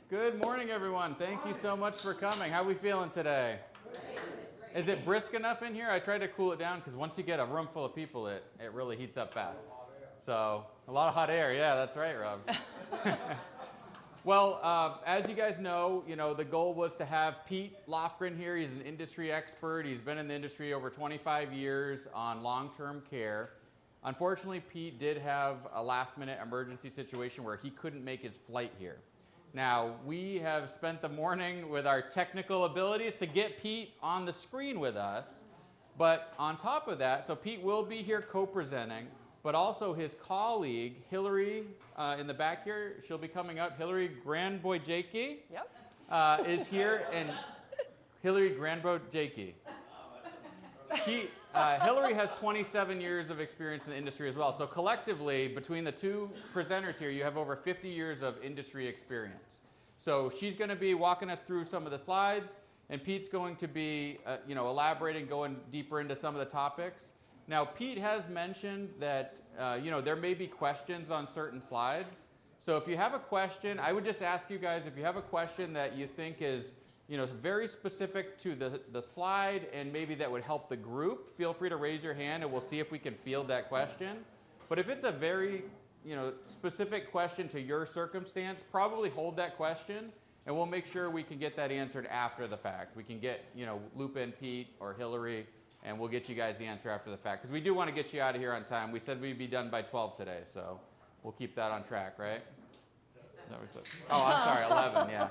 Good morning, everyone. Thank you so much for coming. How are we feeling today? Is it brisk enough in here? I tried to cool it down because once you get a room full of people, it really heats up fast. So a lot of hot air. Yeah, that's right, Rob. Well, as you guys know, the goal was to have Pete Lofgren here. He's an industry expert. He's been in the industry over 25 years on long-term care. Unfortunately, Pete did have a last-minute emergency situation where he couldn't make his flight here. Now, we have spent the morning with our technical abilities to get Pete on the screen with us. But on top of that, so Pete will be here co-presenting, but also his colleague, Hillary, in the back here, she'll be coming up. Hillary Grandbois-Goecke is here, and Hillary Grandbois-Goecke. Hillary has 27 years of experience in the industry as well. So collectively, between the two presenters here, you have over 50 years of industry experience. So she's going to be walking us through some of the slides, and Pete's going to be elaborating, going deeper into some of the topics. Now, Pete has mentioned that there may be questions on certain slides. So if you have a question, I would just ask you guys, if you have a question that you think is very specific to the slide and maybe that would help the group, feel free to raise your hand and we'll see if we can field that question. But if it's a very specific question to your circumstance, probably hold that question and we'll make sure we can get that answered after the fact. We can get, loop in Pete or Hillary and we'll get you guys the answer after the fact. Because we do want to get you out of here on time. We said we'd be done by 12 today, so we'll keep that on track, right? Oh, I'm sorry, 11, yeah.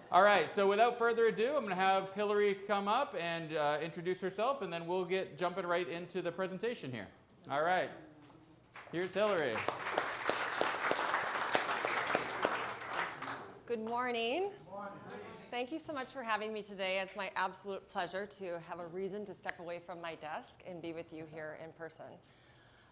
All right, so without further ado, I'm going to have Hillary come up and introduce herself, and then we'll get jumping right into the presentation here. All right, here's Hillary. Good morning. Thank you so much for having me today. It's my absolute pleasure to have a reason to step away from my desk and be with you here in person.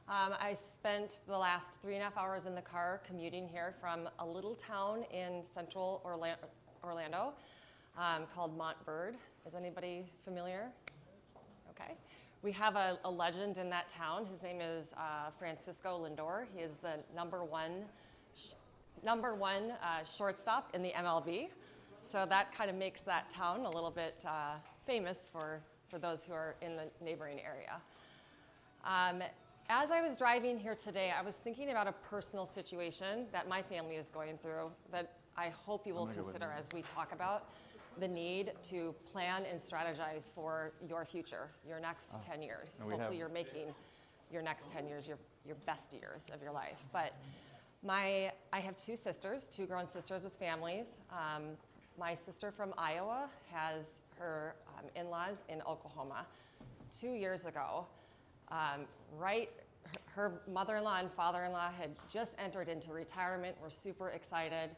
I spent the last 3.5 hours in the car commuting here from a little town in central Orlando called Montverde. Is anybody familiar? Okay. We have a legend in that town. His name is Francisco Lindor. He is the number one shortstop in the MLB. So that kind of makes that town a little bit famous for those who are in the neighboring area. As I was driving here today, I was thinking about a personal situation that my family is going through that I hope you will consider as we talk about the need to plan and strategize for your future, your next 10 years. Hopefully you're making your next 10 years your best years of your life. But I have two sisters, two grown sisters with families. My sister from Iowa has her in-laws in Oklahoma. 2 years ago, her mother-in-law and father-in-law had just entered into retirement. We're super excited.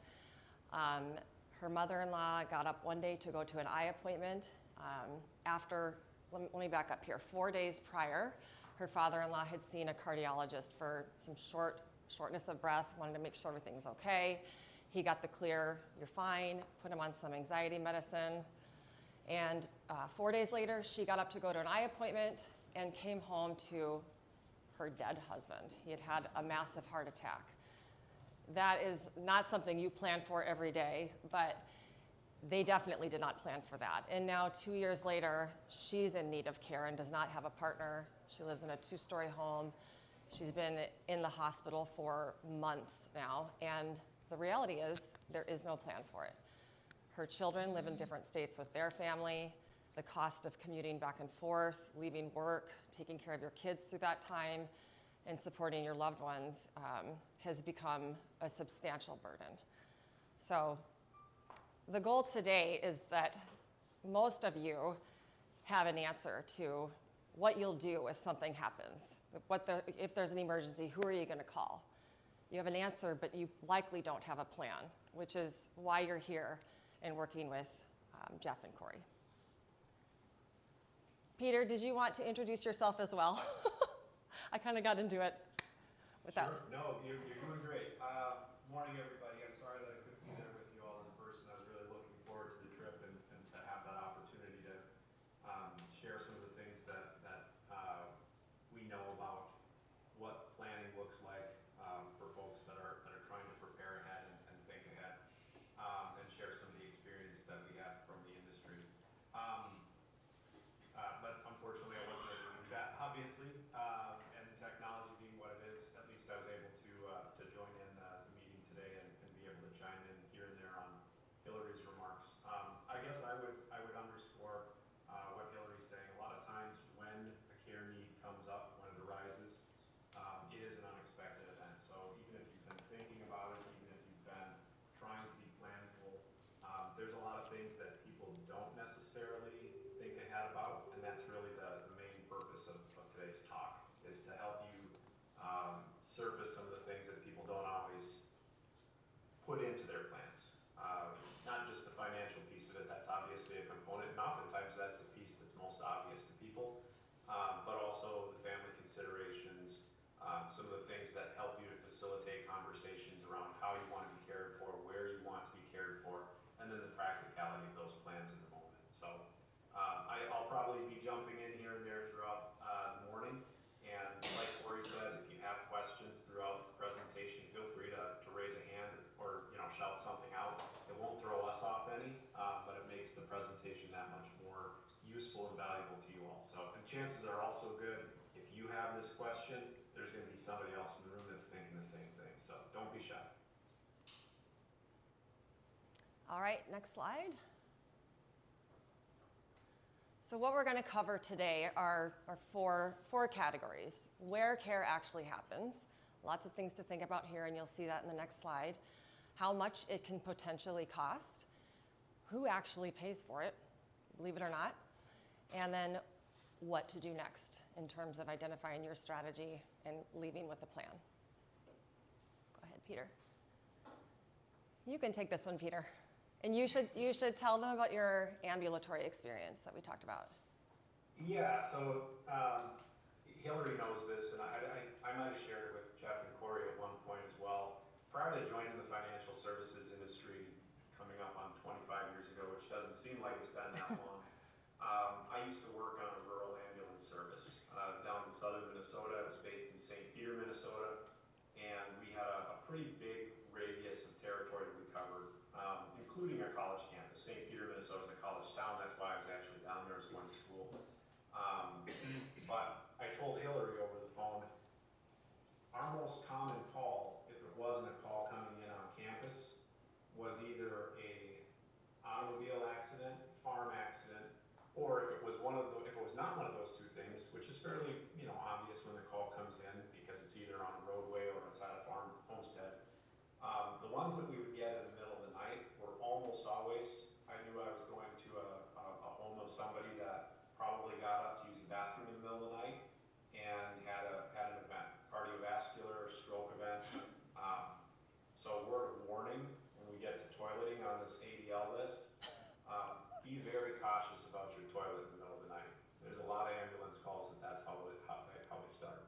Her mother-in-law got up one day to go to an eye appointment. Let me back up here. 4 days prior, her father-in-law had seen a cardiologist for some shortness of breath, wanted to make sure everything was okay. He got the clear, you're fine, put him on some anxiety medicine. And 4 days later, she got up to go to an eye appointment and came home to her dead husband. He had had a massive heart attack. That is not something you plan for every day, but they definitely did not plan for that. And now 2 years later, she's in need of care and does not have a partner. She lives in a 2-story home. She's been in the hospital for months now, and the reality is there is no plan for it. Her children live in different states with their family. The cost of commuting back and forth, leaving work, taking care of your kids through that time, and supporting your loved ones has become a substantial burden. So the goal today is that most of you have an answer to what you'll do if something happens. If there's an emergency, who are you going to call? You have an answer, but you likely don't have a plan, which is why you're here and working with Jeff and Corey. Peter, did you want to introduce yourself as well? I kind of got into it with that. Sure. No, you're doing great. Morning, everybody. I'm sorry that I couldn't be there with you all in person. I was really looking forward to the trip and to have that opportunity to share some of the things that we know about what planning looks like for folks that are trying to prepare ahead and think ahead, and obviously, and technology being what it is, at least I was able to join in the meeting today and be able to chime in here and there on Hillary's remarks. I guess I would underscore what Hillary's saying. A lot of times when a care need comes up, when it arises, it is an unexpected event. So even if you've been thinking about it, even if you've been trying to be planful, there's a lot of things that people don't necessarily think ahead about, and that's really the main purpose of today's talk, is to help you surface some of the things that people don't always put into their plans. Not just the financial piece of it, that's obviously a component, and oftentimes that's the piece that's most obvious to people, but also the family considerations, some of the things that help you to facilitate conversations around how you want to be cared for, where you want to be cared for, and then the practicality of those plans in the moment. So I'll probably be jumping in here and there throughout the morning, and like Corey said, if you have questions throughout the presentation, feel free to raise a hand or shout something out. It won't throw us off any, but it makes the presentation that much more useful and valuable to you all. So, and chances are also good, if you have this question, there's going to be somebody else in the room that's thinking the same thing. So don't be shy. All right, next slide. So what we're going to cover today are four categories. Where care actually happens. Lots of things to think about here, and you'll see that in the next slide. How much it can potentially cost. Who actually pays for it, believe it or not. And then what to do next in terms of identifying your strategy and leaving with a plan. Go ahead, Peter. You can take this one, Peter. And you should tell them about your ambulatory experience that we talked about. Yeah, so Hillary knows this, and I might have shared it with Jeff and Corey at one point as well. Prior to joining the financial services industry, coming up on 25 years ago, which doesn't seem like it's been that long, I used to work on a rural ambulance service down in southern Minnesota. I was based in St. Peter, Minnesota, and we had a pretty big radius of territory we covered, including our college campus. St. Peter, Minnesota is a college town. That's why I was actually down there. I was going to school. But I told Hillary over the phone, our most common call, if it wasn't a call coming in on campus, was either a automobile accident, farm accident, or if it was not one of those two things, which is fairly obvious when the call comes in because it's either on a roadway or it's at a farm homestead. The ones that we would get in the middle of the night were almost always, I knew I was going to a home of somebody that probably got up to use the bathroom in the middle of the night and had an event, cardiovascular, stroke event. So word of warning, when we get to toileting on this ADL list, be very cautious about your toilet in the middle of the night. There's a lot of ambulance calls that's how they start.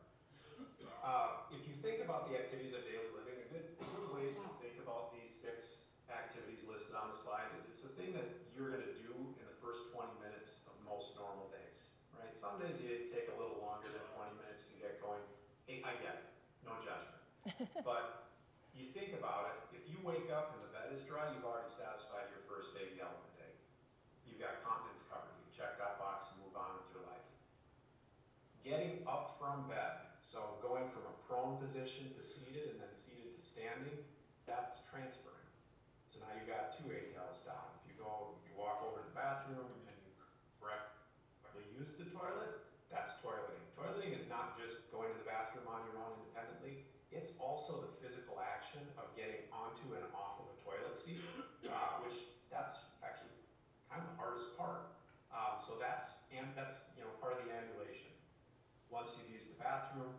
If you think about the activities of daily living, a good way to think about these 6 activities listed on the slide is it's the thing that you're going to do in the first 20 minutes of most normal days, right? Some days you take a little longer than 20 minutes to get going. Hey, I get it, no judgment. But you think about it, if you wake up and the bed is dry, you've already satisfied your first ADL of the day. You've got continence covered. You check that box and move on with your life. Getting up from bed, so going from a prone position to seated and then seated to standing, that's transferring. So now you've got 2 ADLs down. If you walk over to the bathroom and you correctly use the toilet, that's toileting. Toileting is not just going to the bathroom on your own independently. It's also the physical action of getting onto and off of a toilet seat, which that's actually kind of the hardest part. So that's part of the ambulation. Once you've used the bathroom,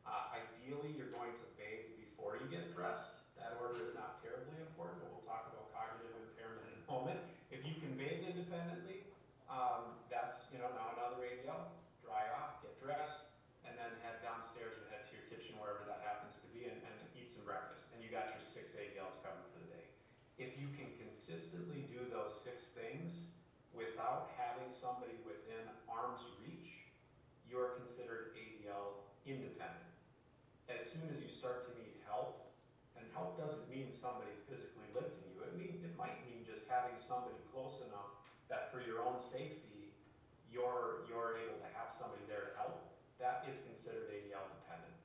ideally you're going to bathe before you get dressed. That order is not terribly important, but we'll talk about cognitive impairment in a moment. If you can bathe independently, that's now another ADL. Dry off, get dressed, and then head downstairs and head to your kitchen, wherever that happens to be, and eat some breakfast. And you got your 6 ADLs covered for the day. If you can consistently do those 6 things without having somebody within arm's reach, you're considered ADL independent. As soon as you start to need help, and help doesn't mean somebody physically lifting you, it might mean just having somebody close enough that for your own safety, you're able to have somebody there to help. that is considered ADL dependent.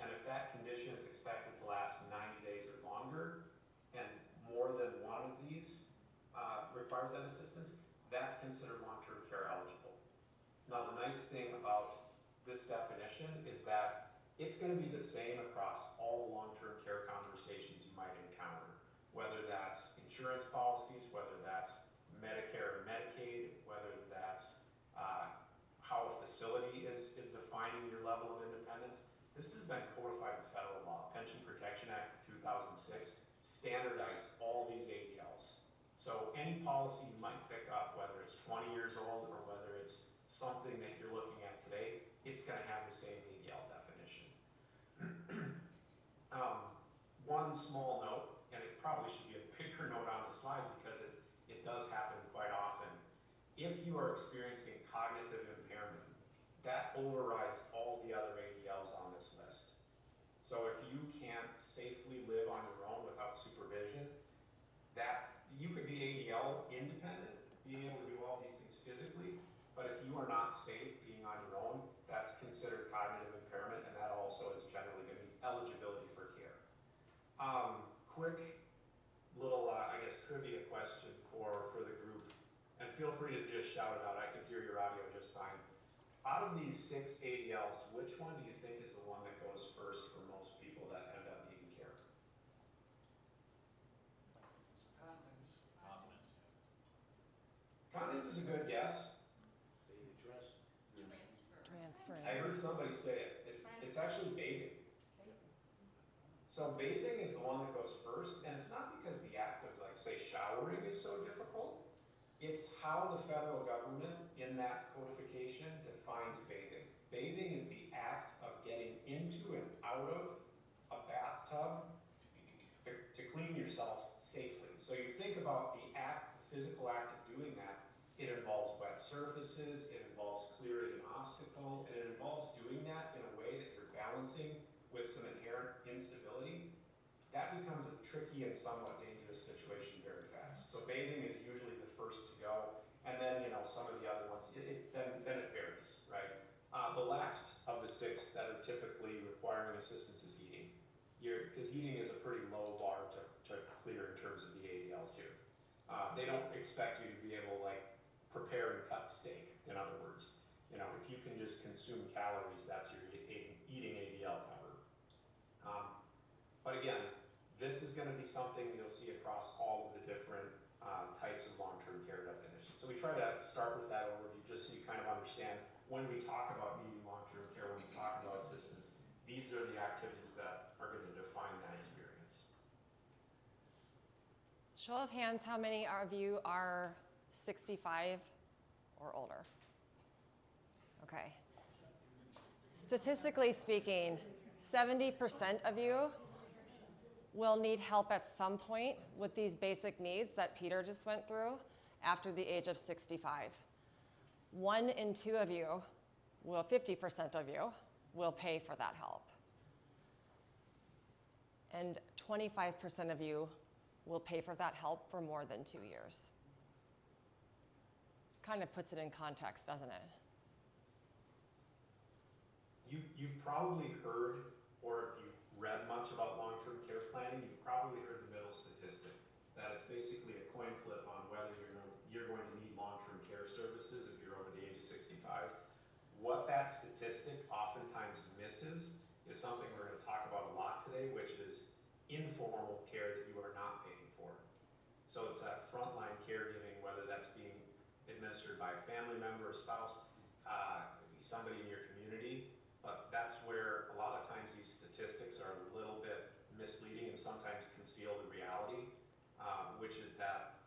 And if that condition is expected to last 90 days or longer, and more than one of these requires that assistance, that's considered long-term care eligible. Now, the nice thing about this definition is that it's going to be the same across all the long-term care conversations you might encounter, whether that's insurance policies, whether that's Medicare and Medicaid, whether that's how a facility is defining your level of independence. This has been codified in federal law. Pension Protection Act of 2006 standardized all these ADLs. So any policy you might pick up, whether it's 20 years old or whether it's something that you're looking at today, it's going to have the same ADL definition. One small note, and it probably should be a bigger note on the slide because it does happen quite often. If you are experiencing cognitive impairment, that overrides all the other ADLs on this list. So if you can't safely live on your own without supervision, that you could be ADL independent, being able to do all these things physically, but if you are not safe being on your own, that's considered cognitive impairment, and that also is generally going to be eligibility for care. Quick little, I guess, trivia question for the group, and feel free to just shout it out. I can hear your audio just fine. Out of these 6 ADLs, which one do you think is the one that goes first for most people that end up needing care? Continence is a good guess. Transferring. I heard somebody say it. It's actually bathing. So bathing is the one that goes first, and it's not because the act of, like, say, showering is so difficult. It's how the federal government in that codification defines bathing. Bathing is the act of getting into and out of a bathtub to clean yourself safely. So you think about the act, the physical act of doing that. It involves wet surfaces, it involves clearing an obstacle, and it involves doing that in a way that you're balancing with some inherent instability. That becomes a tricky and somewhat dangerous situation very fast. So bathing is usually the first to go, and then, you know, some of the other ones, then it varies, right? The last of the 6 that are typically requiring assistance is heating. Because heating is a pretty low bar to clear in terms of the ADLs here. They don't expect you to be able to, like, prepare and cut steak, in other words. You know, if you can just consume calories, that's your eating ADL covered. But again, this is going to be something you'll see across all of the different types of long-term care definitions. So we try to start with that overview just so you kind of understand when we talk about needing long-term care, when we talk about assistance, these are the activities that are going to define that experience. Show of hands, how many of you are 65 or older? Okay. Statistically speaking, 70% of you will need help at some point with these basic needs that Peter just went through after the age of 65. 1 in 2 of you, 50% of you, will pay for that help. And 25% of you will pay for that help for more than 2 years. Kind of puts it in context, doesn't it? You've probably heard, or if you've read much about long-term care planning, you've probably heard the middle statistic, that it's basically a coin flip on whether you're going to need long-term care services if you're over the age of 65. What that statistic oftentimes misses is something we're going to talk about a lot today, which is informal care that you are not paying for. So it's that frontline caregiving, whether that's being administered by a family member or spouse, somebody in your community, but that's where a lot of times these statistics are a little bit misleading and sometimes conceal the reality, which is that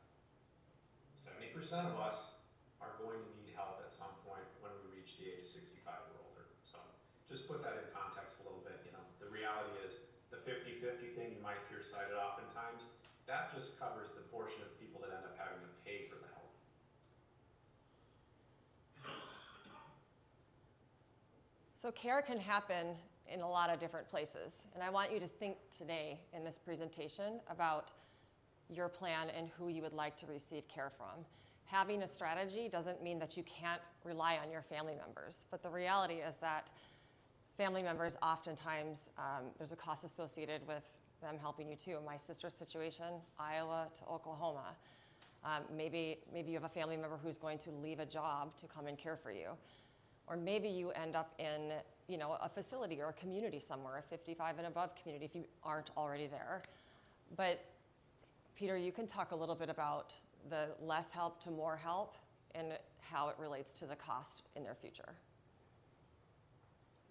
70% of us are going to need help at some point when we reach the age of 65 or older. So just put that in context a little bit. You know, the reality is the 50-50 thing you might hear cited oftentimes, that just covers the portion of people that end up having to pay for the help. So care can happen in a lot of different places. And I want you to think today in this presentation about your plan and who you would like to receive care from. Having a strategy doesn't mean that you can't rely on your family members. But the reality is that family members, oftentimes there's a cost associated with them helping you too. My sister's situation, Iowa to Oklahoma. Maybe you have a family member who's going to leave a job to come and care for you. Or maybe you end up in a facility or a community somewhere, a 55 and above community if you aren't already there. But Peter, you can talk a little bit about the less help to more help and how it relates to the cost in their future.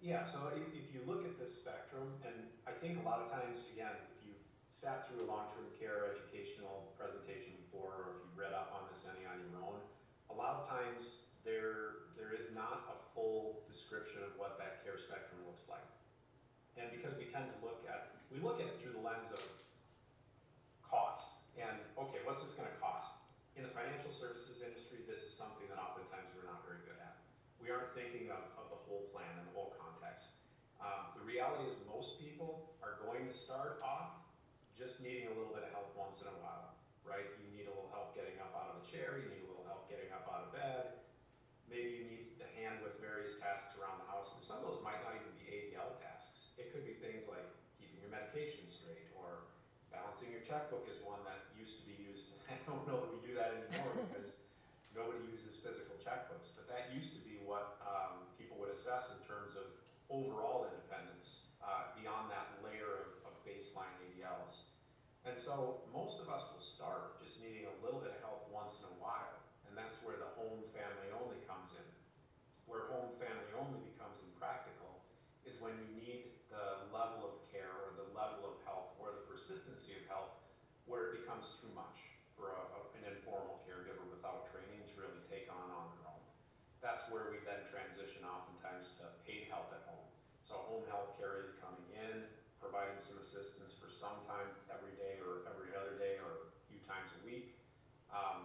Yeah, so if you look at this spectrum, and I think a lot of times, again, if you've sat through a long-term care educational presentation before, or if you've read up on this any on your own, a lot of times there is not a full description of what that care spectrum looks like. And because we tend to look at it through the lens of cost, and okay, what's this gonna cost? In the financial services industry, this is something that oftentimes we're not very good at. We aren't thinking of the whole plan and the whole context. The reality is most people are going to start off just needing a little bit of help once in a while, right? You need a little help getting up out of a chair, you need a little help getting up out of bed, maybe you need a hand with various tasks around the house, and some of those might not even be ADL tasks. It could be things like keeping your medication straight, or balancing your checkbook is one that used to be used. I don't know that we do that anymore because nobody uses physical checkbooks, but that used to be what people would assess in terms of overall independence beyond that layer of baseline ADLs. And so most of us will start just needing a little bit of help once in a while, and that's where the home family only comes in. Where home family only becomes impractical is when you need the level of care or the level of help or the persistency of help where it becomes too much for an informal caregiver without training to really take on their own. That's where we then transition oftentimes to paid help at home. So home health care aide coming in, providing some assistance for some time every day or every other day or a few times a week.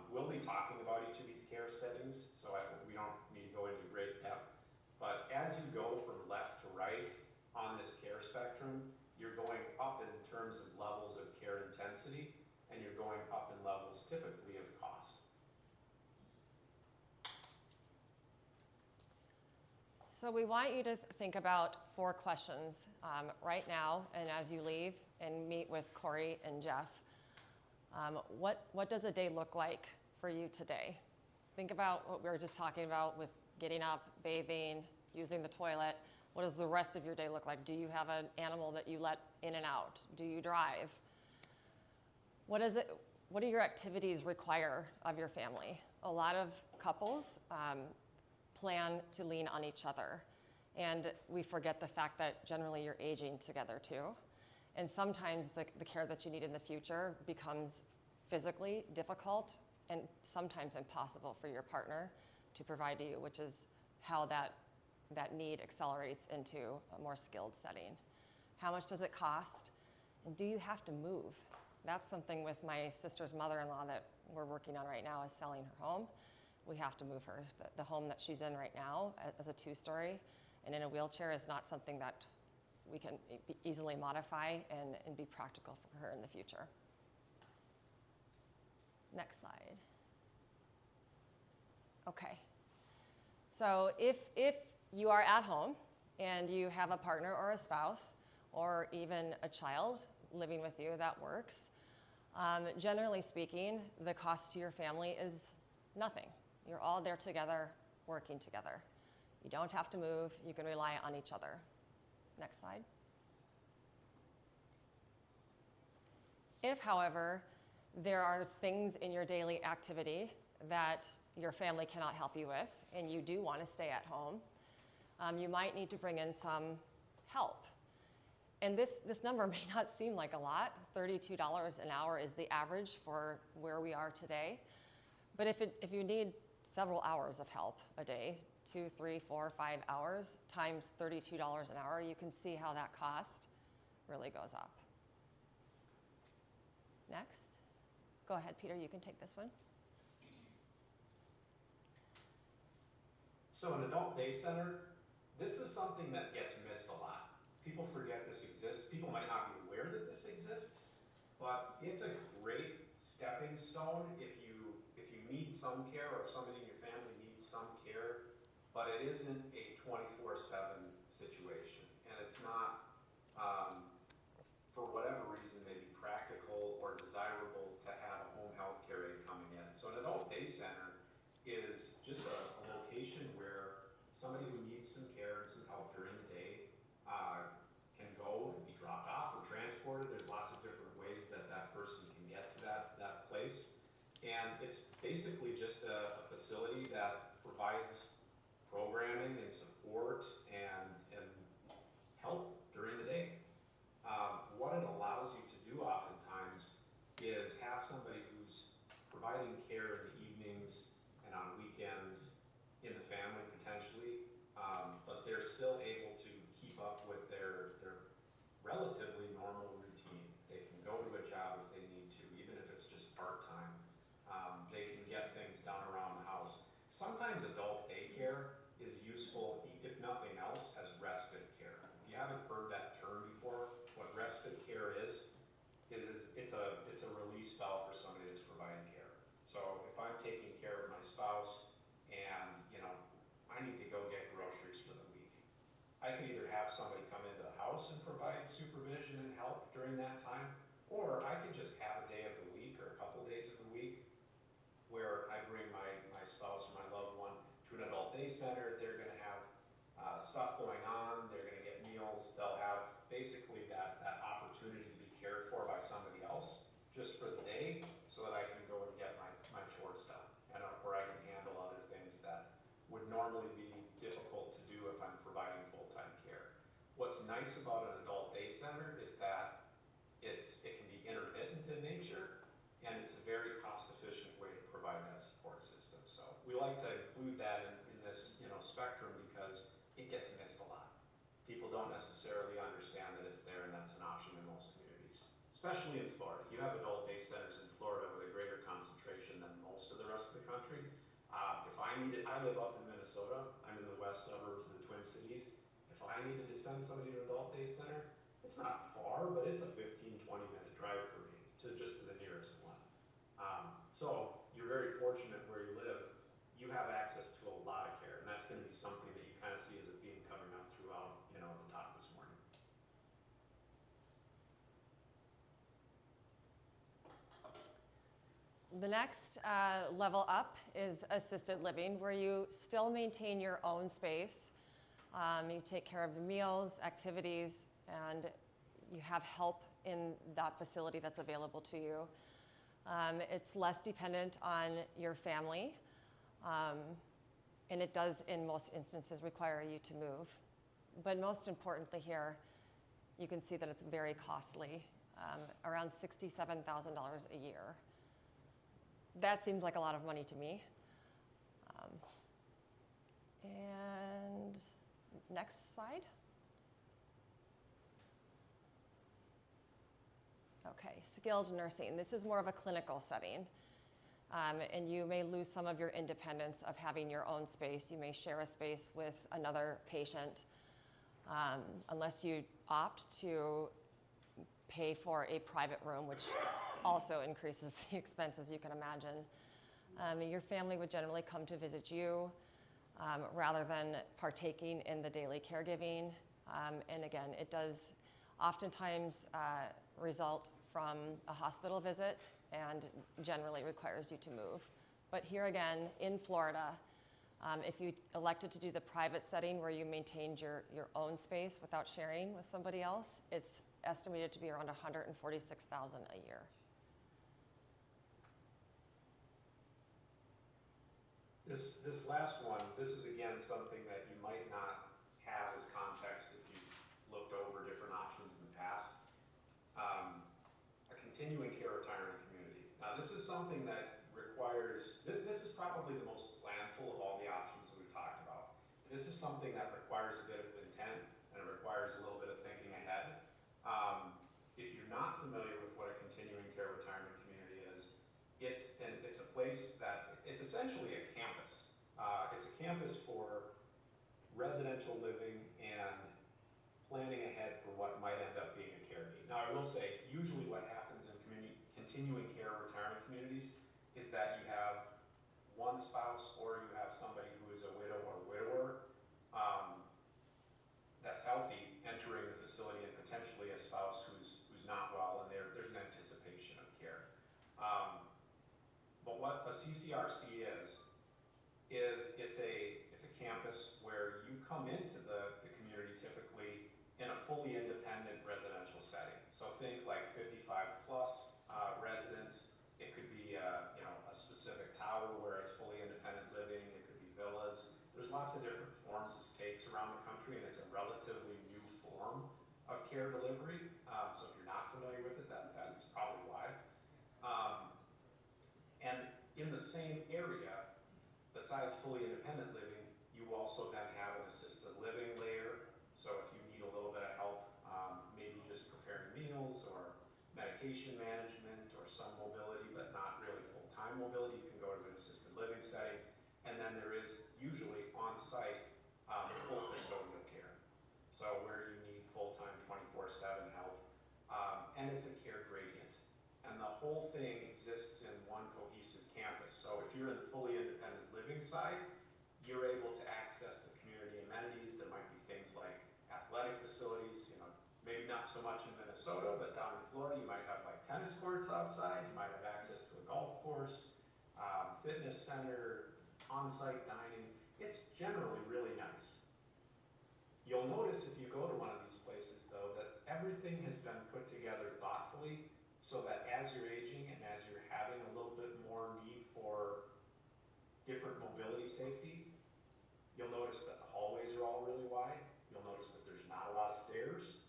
We'll be talking about each of these care settings, so we don't need to go into great depth. But as you go from left to right on this care spectrum, you're going up in terms of levels of care intensity, and you're going up in levels typically of cost. So we want you to think about 4 questions right now and as you leave and meet with Corey and Jeff. What does a day look like for you today? Think about what we were just talking about with getting up, bathing, using the toilet. What does the rest of your day look like? Do you have an animal that you let in and out? Do you drive? What do your activities require of your family? A lot of couples plan to lean on each other. And we forget the fact that generally you're aging together too. And sometimes the care that you need in the future becomes physically difficult and sometimes impossible for your partner to provide to you, which is how that need accelerates into a more skilled setting. How much does it cost? And do you have to move? That's something with my sister's mother-in-law that we're working on right now is selling her home. We have to move her. The home that she's in right now as a 2-story and in a wheelchair is not something that we can easily modify and be practical for her in the future. Next slide. Okay. So if you are at home and you have a partner or a spouse or even a child living with you, that works. Generally speaking, the cost to your family is nothing. You're all there together, working together. You don't have to move. You can rely on each other. Next slide. If, however, there are things in your daily activity that your family cannot help you with, and you do want to stay at home, you might need to bring in some help. And this number may not seem like a lot. $32 an hour is the average for where we are today. But if you need several hours of help a day, 2, 3, 4, 5 hours times $32 an hour, you can see how that cost really goes up. Next. Go ahead, Peter, you can take this one. So an adult day center, this is something that gets missed a lot. People forget this exists. People might not be aware that this exists, but it's a great stepping stone if you need some care or if somebody in your family needs some care, but it isn't a 24/7 situation. not, for whatever reason, maybe practical or desirable to have a home health care aide coming in. So an adult day center is just a location where somebody who needs some care and some help during the day can go and be dropped off or transported. There's lots of different ways that that person can get to that place. And it's basically just a facility that provides programming and support and help during the day. What it allows you to do oftentimes is have somebody who's providing care in the evenings and on weekends in the family potentially, but they're still able to keep up with their relatively normal routine. They can go to a job if they need to, even if it's just part-time. They can get things done around the house. Sometimes adult daycare is useful, if nothing else, as respite care. If you haven't heard that term before, what respite care is it's a release valve for somebody that's providing care. So if I'm taking care of my spouse and I need to go get groceries for the week, I can either have somebody come into the house and provide supervision and help during that time, or I can just have a day of the week or a couple days of the week where I bring my spouse or my loved one to an adult day center. They're going to have stuff going on. They're going to get meals. They'll have basically that opportunity to be cared for by somebody else just for the day, so that I can go and get my chores done, and where I can handle other things that would normally be difficult to do if I'm providing full-time care. What's nice about an adult day center is that it can be intermittent in nature, and it's a very cost-efficient way to provide that support system. So we like to include that in this spectrum because it gets missed a lot. People don't necessarily understand that it's there, and that's an option in most communities, especially in Florida. You have adult day centers in Florida with a greater concentration than most of the rest of the country. If I needed, I live up in Minnesota. I'm in the west suburbs of the Twin Cities. If I needed to send somebody to an adult day center, it's not far, but it's a 15, 20-minute drive for me to the nearest one. So you're very fortunate where you live. You have access to a lot of care, and that's going to be something that you kind of see as a theme coming up throughout, the talk this morning. The next level up is assisted living, where you still maintain your own space. You take care of the meals, activities, and you have help in that facility that's available to you. It's less dependent on your family, and it does, in most instances, require you to move. But most importantly here, you can see that it's very costly, around $67,000 a year. That seems like a lot of money to me. And next slide. Okay, skilled nursing. This is more of a clinical setting. And you may lose some of your independence of having your own space. You may share a space with another patient unless you opt to pay for a private room, which also increases the expenses, you can imagine. Your family would generally come to visit you rather than partaking in the daily caregiving. And again, it does oftentimes result from a hospital visit and generally requires you to move. But here again, in Florida, if you elected to do the private setting where you maintained your own space without sharing with somebody else, it's estimated to be around $146,000 a year. This last one, this is again something that you might not have as context if you've looked over different options in the past. A continuing care retirement community. Now this is something that requires, this is probably the most planful of all the options that we've talked about. This is something that requires a bit of intent and it requires a little bit of thinking ahead. If you're not familiar with what a continuing care retirement community is, it's a place that, it's essentially a campus. It's a campus for residential living and planning ahead for what might end up being a care need. Now I will say, usually what happens in continuing care retirement communities is that you have one spouse or you have somebody who is a widow or widower that's healthy enter entering the facility and potentially a spouse who's not well, and there's an anticipation of care. But what a CCRC is it's a campus where you come into the community typically in a fully independent residential setting. So think like 55 plus residents. It could be a specific tower where it's fully independent living. It could be villas. There's lots of different forms this takes around the country, and it's a relatively new form of care delivery. So if you're not familiar with it, that's probably why. And in the same area, besides fully independent living, you also then have an assisted living layer. So if you need a little bit of help, maybe just preparing meals or medication management or some mobility, but not really full-time mobility, you can go to an assisted living setting. And then there is usually on-site full custodial care. So where you need full-time 24/7 help. And it's a care gradient. And the whole thing exists in one cohesive campus. So if you're in the fully independent living side, you're able to access the community amenities. There might be things like athletic facilities, maybe not so much in Minnesota, but down in Florida, you might have like tennis courts outside. You might have access to a golf course, fitness center, on-site dining. It's generally really nice. You'll notice if you go to one of these places, though, that everything has been put together thoughtfully so that as you're aging and as you're having a little bit more need for different mobility safety, you'll notice that the hallways are all really wide. You'll notice that there's not a lot of stairs.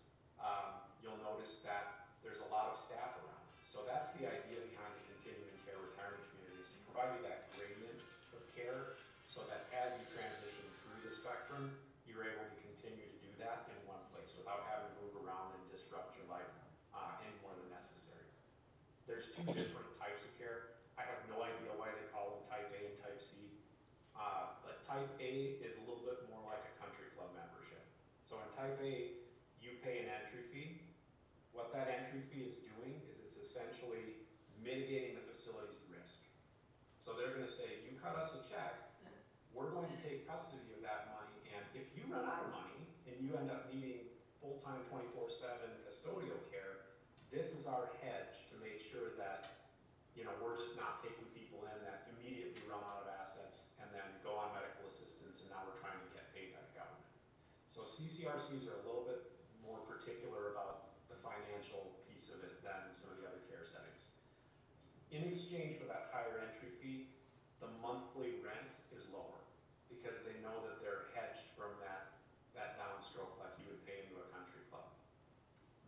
You'll notice that there's a lot of staff around. So that's the idea behind the continuing care retirement community, is to provide you that gradient of care so that as you transition through the spectrum, you're able to continue to do that in one place without having to move around and disrupt your life any more than necessary. There's two different types of care. I have no idea why they call them type A and type C. But type A is a little bit more like a country club membership. So in type A, you pay an entry fee. What that entry fee is doing is it's essentially mitigating the facility's risk. So they're going to say, you cut us a check, we're going to take custody of that money, and if you run out of money and you end up needing full-time 24/7 custodial care, this is our hedge to make sure that we're just not taking people in that immediately run out of assets and then go on medical assistance, and now we're trying to get paid by the government. So CCRCs are a little bit more particular about the financial piece of it than some of the other care settings. In exchange for that higher entry fee, the monthly rent is lower because they know that they're hedged from that downstroke like you would pay into a country club.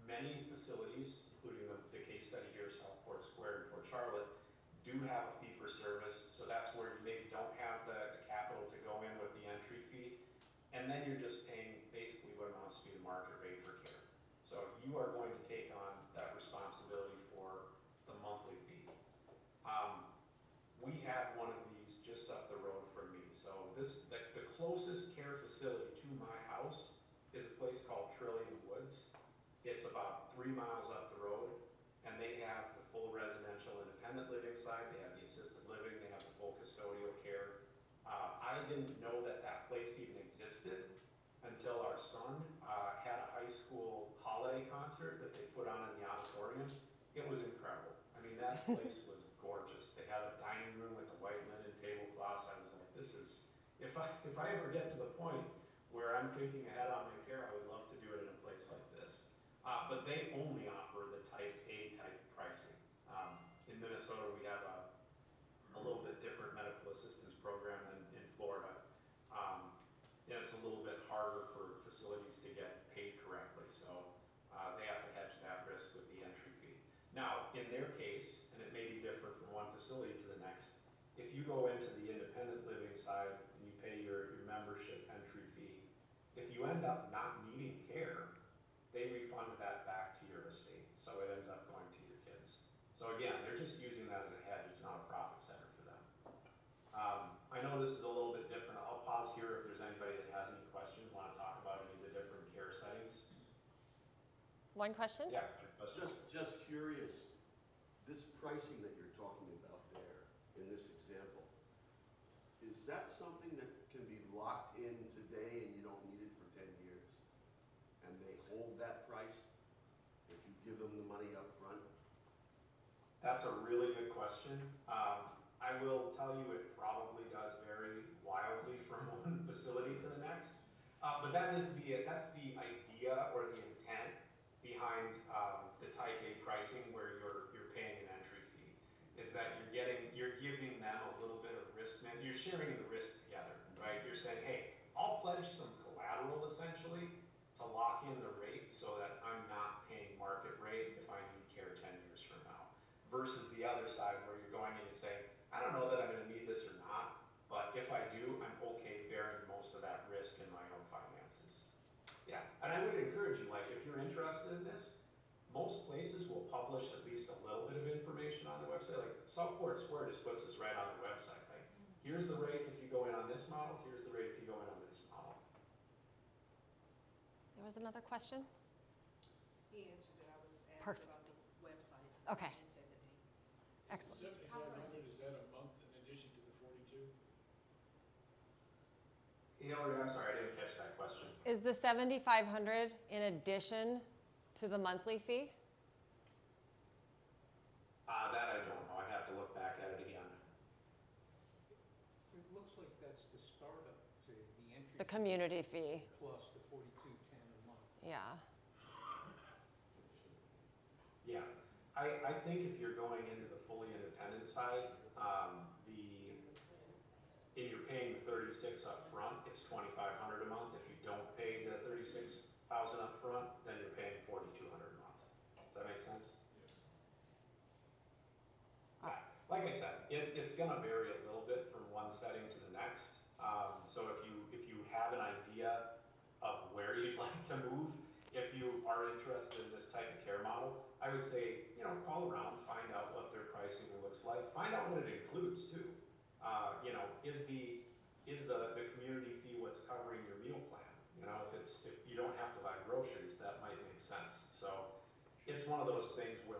Many facilities, including the case study here, Southport Square in Port Charlotte, do have a fee for service, so that's where you maybe don't have the capital to go in with the entry fee, and then you're just paying basically what amounts to be the market rate for care. So you are going to take on that responsibility for the monthly fee. We have one of these just up the road from me. So the closest care facility to my house is a place called Trillium Woods. It's about 3 miles up the road, and they have the full residential independent living side. They have the assisted living. They have the full custodial care. I didn't know that place even existed until our son had a high school holiday concert that they put on in the auditorium. It was incredible. I mean, that place was gorgeous. They had a dining room with the white linen tablecloths. I was like, this is, if I ever get to the point where I'm thinking ahead on my care, I would love to do it in a place like this. But they only offer the type A type pricing. In Minnesota, we have a little bit different medical assistance program than in Florida. And it's a little bit harder for facilities to get paid correctly, so they have to hedge that risk with the entry fee. Now, in their case, and it may be different from one facility to the next, if you go into the independent living side and you pay your membership entry fee, if you end up not needing care, they refund that back to your estate, so it ends up going to your kids. So again, they're just using that as a hedge. It's not a profit center for them. I know this is a little bit different. I'll pause here if there's anybody that has any questions, want to talk about any of the different care settings. One question? Yeah. Just curious, this pricing that you're talking about there in this example, is that something that can be locked in today and you don't need it for 10 years? And they hold money up front? That's a really good question. I will tell you it probably does vary wildly from one facility to the next. But that's the idea or the intent behind the type A pricing where you're paying an entry fee, is that you're giving them a little bit of risk, you're sharing the risk together, right? You're saying, hey, I'll pledge some collateral essentially to lock in the rate so that I'm not paying market rate if I need care 10 years from now. Versus the other side where you're going in and saying, I don't know that I'm gonna need this or not, but if I do, I'm okay bearing most of that risk in my own finances. Yeah, and I would encourage you, like if you're interested in this, most places will publish at least a little bit of information on their website. Like Southport Square just puts this right on their website. Like, here's the rate if you go in on this model, here's the rate if you go in on this model. There was another question? He answered it. I was asked Perfect. about the website. Okay. He said that he. Excellent. 7,500, is that a month in addition to the 42? Hillary, I'm sorry, I didn't catch that question. Is the $7,500 in addition to the monthly fee? That I don't know. I'd have to look back at it again. It looks like that's the startup fee, the entry. The community fee, Plus the 42.10 a month. yeah. Yeah, I think if you're going into the fully independent side, if you're paying the 36 up front, it's 2,500 a month. If you don't pay the 36,000 up front, then you're paying 4,200 a month. Does that make sense? Yeah. Like I said, it's gonna vary a little bit from one setting to the next. So if you have an idea of where you'd like to move, if you are interested in this type of care model, I would say, call around, find out what their pricing looks like, find out what it includes too. Is the community fee what's covering your meal plan? If you don't have to buy groceries, that might make sense. So it's one of those things where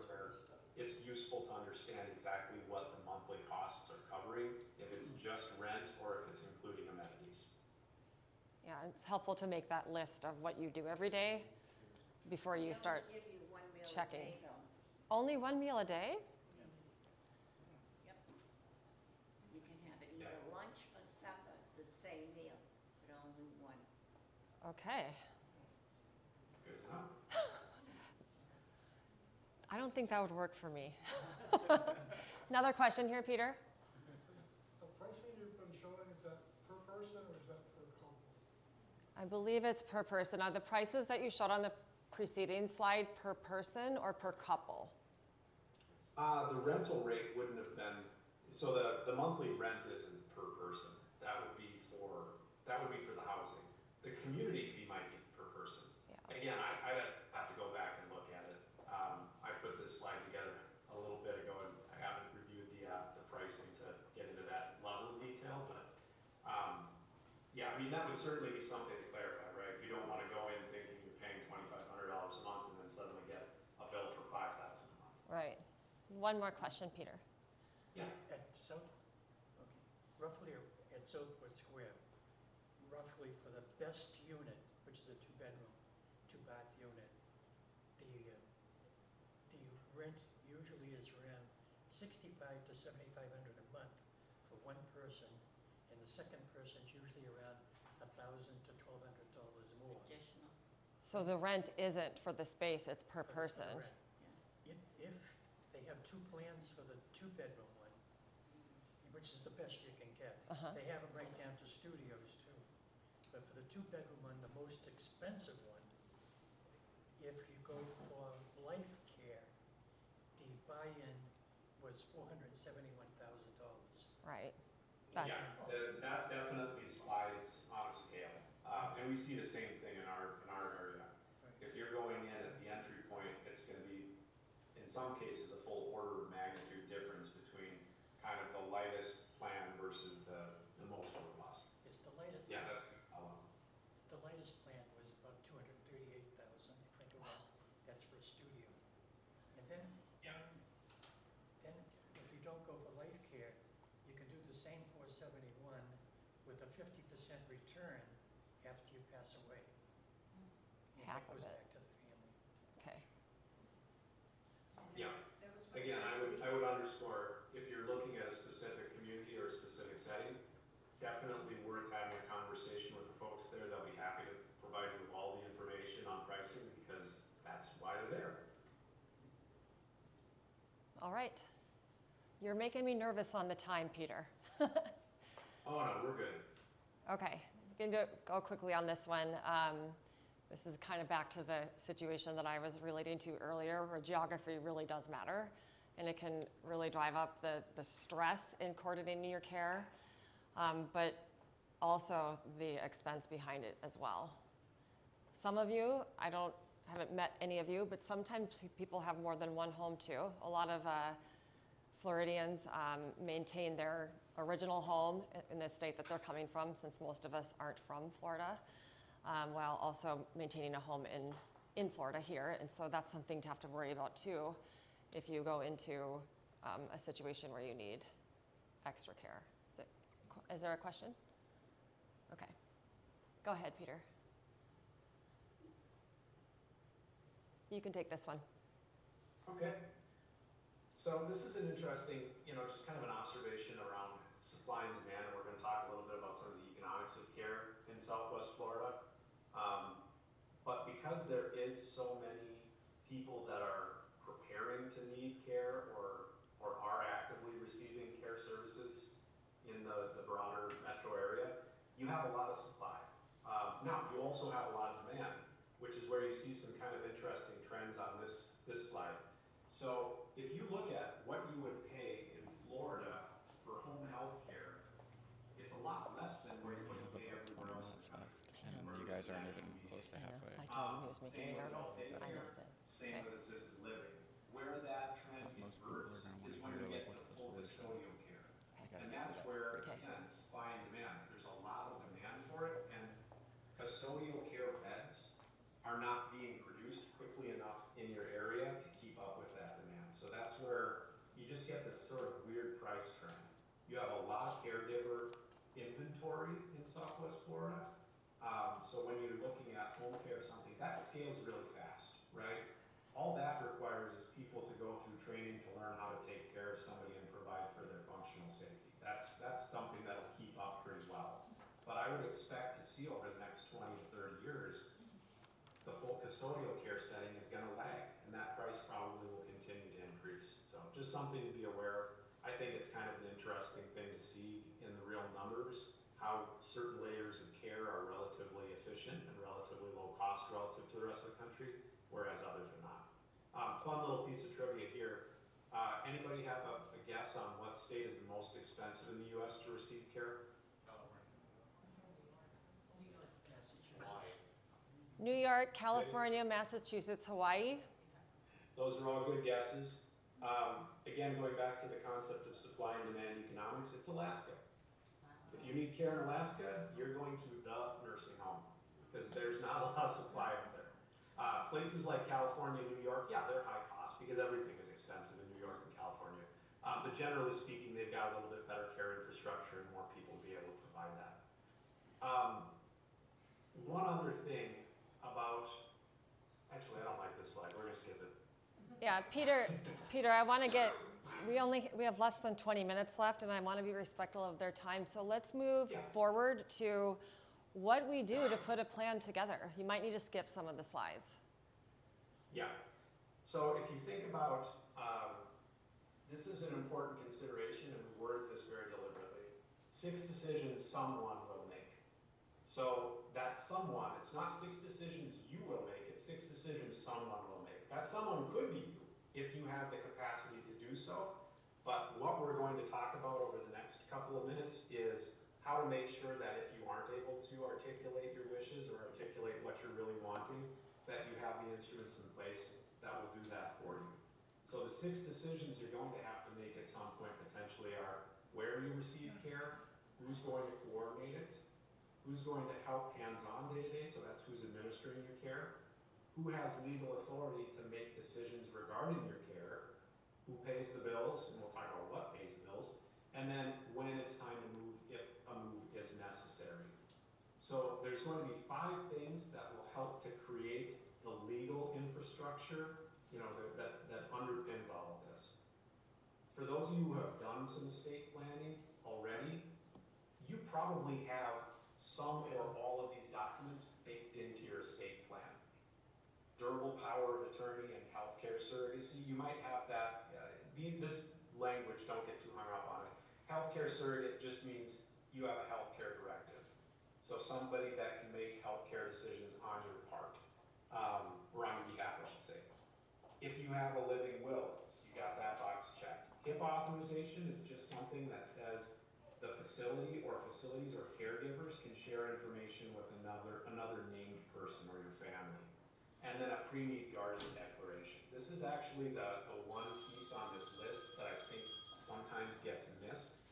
it's useful to understand exactly what the monthly costs are covering, if it's just rent or if it's including amenities. Yeah, it's helpful to make that list of what you do every day before you start They only give you 1 meal checking. a day, though. Only one meal a day? Yep. You can have it Yeah. either lunch or supper, the same meal, but only one. Okay. Good to know. I don't think that would work for me. Another question here, Peter? The pricing you've been showing, is that per person or is that per couple? I believe it's per person. Are the prices that you showed on the preceding slide per person or per couple? The rental rate wouldn't have been, so the monthly rent isn't per person. That would be for the housing. The community fee might be per person. Yeah. Again, I'd have to go back and look at it. I put this slide together a little bit ago and I haven't reviewed the pricing to get into that level of detail, but yeah, I mean, that would certainly be something to clarify, right? You don't want to go in thinking you're paying $2,500 a month and then suddenly get a bill for $5,000 a month. Right. One more question, Peter. Yeah. Roughly at Southport Square, roughly for the best unit, which is a 2-bedroom, 2-bath unit, the rent usually is around $6,500 to $7,500 a month for one person, and the second person's usually around $1,000 to $1,200 more. Additional. So the rent isn't for the space, it's per for the person. rent. If they have 2 plans for the 2-bedroom one, which is the best you can get. They have them right down to studios too. But for the 2-bedroom one, the most expensive one, if you go for life care, the buy-in was $471,000. Right. Yeah, That's, that definitely slides on a scale. And we see the same thing in our area. Right. If you're going in at the entry point, it's gonna be, in some cases, a full order of magnitude difference between kind of the lightest plan versus the most robust. It's the latest. Yeah, that's, The lightest plan was about $238,000, I think it was. That's for a studio. And then if you don't go for life care, you can do the same 471 with a 50% return after you pass away. And Half that of goes it. back to the family. okay. again, I would underscore, if you're looking at a specific community or a specific setting, definitely worth having a conversation with the folks there. They'll be happy to provide you all the information on pricing because that's why they're there. All right. You're making me nervous on the time, Peter. Oh no, we're good. Okay, we can go quickly on this one. This is kind of back to the situation that I was relating to earlier, where geography really does matter, and it can really drive up the stress in coordinating your care, but also the expense behind it as well. Some of you, haven't met any of you, but sometimes people have more than one home too. A lot of Floridians maintain their original home in the state that they're coming from, since most of us aren't from Florida, while also maintaining a home in Florida here. And so that's something to have to worry about too if you go into a situation where you need extra care. Is there a question? Okay. Go ahead, Peter. You can take this one. Okay. So this is an interesting, just kind of an observation around supply and demand, and we're going to talk a little bit about some of the economics of care in Southwest Florida. But because there is so many people that are preparing to need care or are actively receiving care services in the broader metro area, you have a lot of supply. Now, you also have a lot of demand, which is where you see some kind of interesting trends on this slide. So if you look at what you would pay in Florida for home health care, it's a lot less than what you would pay everywhere else in the country. And you guys aren't even close to halfway. I told him he was making Same me with nervous. adult I daycare, missed it. same Okay. with assisted living. Where that trend Most people are inverts gonna is wanna when you hear, get like, to what's the full solution? custodial care. You gotta And get that's to that. where, Okay. again, supply and demand. There's a lot of demand for it, and custodial care beds are not being produced quickly enough in your area to keep up with that demand. So that's where you just get this sort of weird price trend. You have a lot of caregiver inventory in Southwest Florida. So when you're looking at home care or something, that scales really fast, right? All that requires is people to go through training to learn how to take care of somebody and provide for their functional safety. That's something that'll keep up pretty well. But I would expect to see over the next 20 to 30 years, the full custodial care setting is going to lag, and that price probably will continue to increase. So just something to be aware of. I think it's kind of an interesting thing to see in the real numbers, how certain layers of care are relatively efficient and relatively low cost relative to the rest of the country, whereas others are not. Fun little piece of trivia here. Anybody have a guess on what state is the most expensive in the U.S. to receive care? New York, California, Massachusetts, Hawaii. Those are all good guesses. Again, going back to the concept of supply and demand economics, it's Alaska. If you need care in Alaska, you're going to the nursing home because there's not a lot of supply up there. Places like California, New York, yeah, they're high cost because everything is expensive in New York and California. But generally speaking, they've got a little bit better care infrastructure and more people to be able to provide that. One other thing about, actually I don't like this slide, we're gonna skip it. Yeah, Peter, I want to we have less than 20 minutes left, and I want to be respectful of their time. So let's move forward to what we do to put a plan together. You might need to skip some of the slides. Yeah. So if you think about, this is an important consideration, and we worded this very deliberately. 6 decisions someone will make. So that someone, it's not 6 decisions you will make, it's 6 decisions someone will make. That someone could be you, if you have the capacity to do so. But what we're going to talk about over the next couple of minutes is how to make sure that if you aren't able to articulate your wishes or articulate what you're really wanting, that you have the instruments in place that will do that for you. So the 6 decisions you're going to have to make at some point potentially are where you receive care, who's going to coordinate it, who's going to help hands-on day-to-day, so that's who's administering your care, who has legal authority to make decisions regarding your care, who pays the bills, and we'll talk about what pays the bills, and then when it's time to move, if a move is necessary. So there's going to be 5 things that will help to create the legal infrastructure, that underpins all of this. of you who have done some estate planning already, you probably have some or all of these documents baked into your estate plan. Durable power of attorney and healthcare surrogacy, you might have that. This language, don't get too hung up on it. Healthcare surrogate just means you have a healthcare directive. So somebody that can make healthcare decisions on your part, or on your behalf, I should say. If you have a living will, you got that box checked. HIPAA authorization is just something that says the facility or facilities or caregivers can share information with another named person or your family. And then a pre-need guardian declaration. This is actually the one piece on this list that I think sometimes gets missed.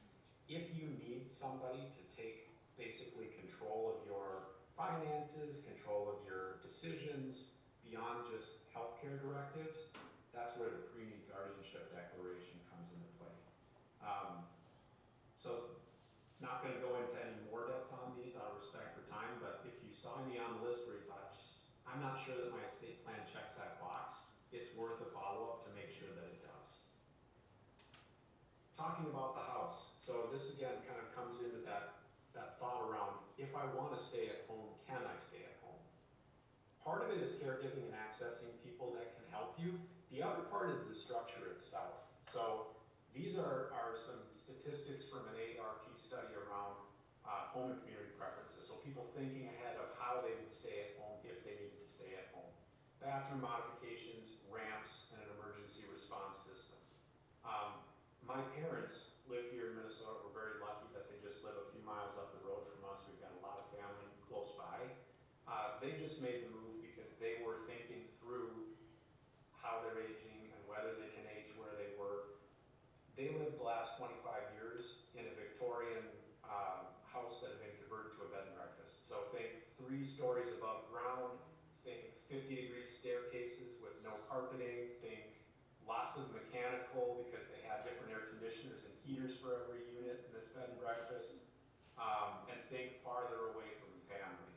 If you need somebody to take basically control of your finances, control of your decisions beyond just healthcare directives, that's where the pre-need guardianship declaration comes into play. So not going to go into any more depth on these out of respect for time, but if you saw any on the list where you thought, I'm not sure that my estate plan checks that box, it's worth a follow-up to make sure that it does. Talking about the house, so this again kind of comes into that thought around, if I want to stay at home, can I stay at home? Part of it is caregiving and accessing people that can help you. The other part is the structure itself. So these are some statistics from an AARP study around home and community preferences. So people thinking ahead of how they would stay at home if they needed to stay at home. Bathroom modifications, ramps, and an emergency response system. My parents live here in Minnesota. We're very lucky that they just live a few miles up the road from us. We've got a lot of family close by. They just made the move because they were thinking through how they're aging and whether they can age where they were. They lived the last 25 years in a Victorian house that had been converted to a bed and breakfast. So think 3 stories above ground, think 50-degree staircases with no carpeting, think lots of mechanical because they had different air conditioners and heaters for every unit in this bed and breakfast, and think farther away from family.